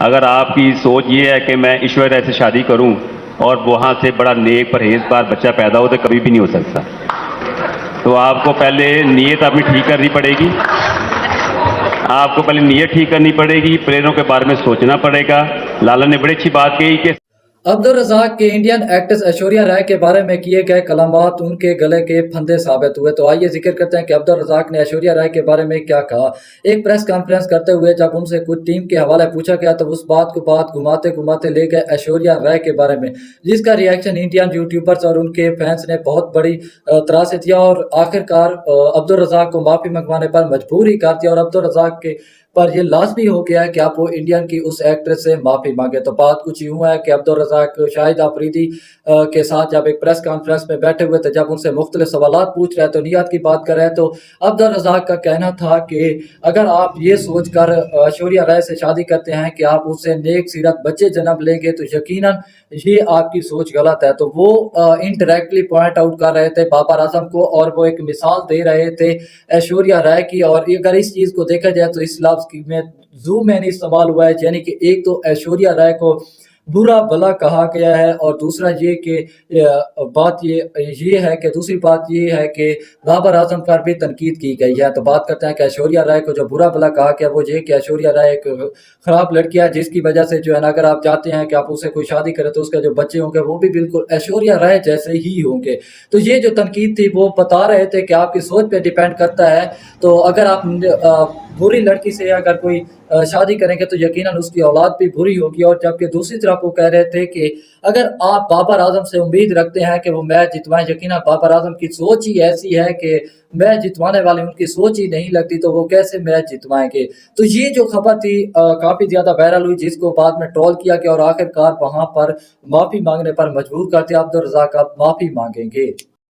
اگر آپ کی سوچ یہ ہے کہ میں ایشوریا سے شادی کروں اور وہاں سے بڑا نیک پرہیزگار بچہ پیدا ہو تو کبھی بھی نہیں ہو سکتا. تو آپ کو پہلے نیت اپنی ٹھیک کرنی پڑے گی. آپ کو پہلے نیت ٹھیک کرنی پڑے گی، پریروں کے بارے میں سوچنا پڑے گا. لالا نے بڑی اچھی بات کہی کہ عبدالرزاق کے انڈین ایکٹریس ایشوریا رائے کے بارے میں کیے گئے کلمات ان کے گلے کے پھندے ثابت ہوئے. تو آئیے ذکر کرتے ہیں کہ عبدالرزاق نے ایشوریا رائے کے بارے میں کیا کہا. ایک پریس کانفرنس کرتے ہوئے جب ان سے کچھ ٹیم کے حوالے پوچھا گیا تو اس بات کو گھماتے گھماتے لے گئے ایشوریا رائے کے بارے میں، جس کا ریاکشن انڈین یوٹیوبرز اور ان کے فینس نے بہت بڑی طرح سے دیا اور آخرکار عبدالرزاق کو معافی منگوانے پر مجبور ہی کر دیا اور عبدالرزاق کے پر یہ لازمی ہو گیا ہے کہ آپ وہ انڈین کی اس ایکٹریس سے معافی مانگے. تو بات کچھ یوں ہے کہ عبدالرزاق شاہد آفریدی کے ساتھ جب ایک پریس کانفرنس میں بیٹھے ہوئے تھے، جب ان سے مختلف سوالات پوچھ رہے تو نیت کی بات کر رہے تو عبدالرزاق کا کہنا تھا کہ اگر آپ یہ سوچ کر ایشوریا رائے سے شادی کرتے ہیں کہ آپ اس سے نیک سیرت بچے جنم لیں گے تو یقیناً یہ آپ کی سوچ غلط ہے. تو وہ انڈائریکٹلی پوائنٹ آؤٹ کر رہے تھے بابر اعظم کو اور وہ ایک مثال دے رہے تھے ایشوریا رائے کی. اور اگر اس چیز کو دیکھا جائے تو اس لفظ میں زوم میں استعمال ہوا ہے، یعنی کہ ایک تو ایشوریا رائے کو برا بھلا کہا گیا ہے اور دوسرا یہ کہ بات یہ ہے کہ دوسری بات یہ ہے کہ بابر اعظم پر بھی تنقید کی گئی ہے. تو بات کرتے ہیں کہ ایشوریا رائے کو جو برا بھلا کہا گیا وہ یہ کہ ایشوریا رائے ایک خراب لڑکی ہے، جس کی وجہ سے جو ہے نا اگر آپ چاہتے ہیں کہ آپ اسے کوئی شادی کریں تو اس کے جو بچے ہوں گے وہ بھی بالکل ایشوریا رائے جیسے ہی ہوں گے. تو یہ جو تنقید تھی وہ بتا رہے تھے کہ آپ کی سوچ پہ ڈیپینڈ کرتا ہے. تو اگر آپ بری لڑکی سے اگر کوئی شادی کریں گے تو یقیناً اس کی اولاد بھی بری ہوگی. اور جبکہ دوسری طرف وہ کہہ رہے تھے کہ اگر آپ بابر اعظم سے امید رکھتے ہیں کہ وہ میچ جتوائیں، یقیناً بابر اعظم کی سوچ ہی ایسی ہے کہ میچ جتوانے والے ان کی سوچ ہی نہیں لگتی تو وہ کیسے میچ جتوائیں گے. تو یہ جو خبر تھی کافی زیادہ وائرل ہوئی، جس کو بعد میں ٹرول کیا گیا اور آخرکار وہاں پر معافی مانگنے پر مجبور کر دیا. عبدالرزاق آپ معافی مانگیں گے.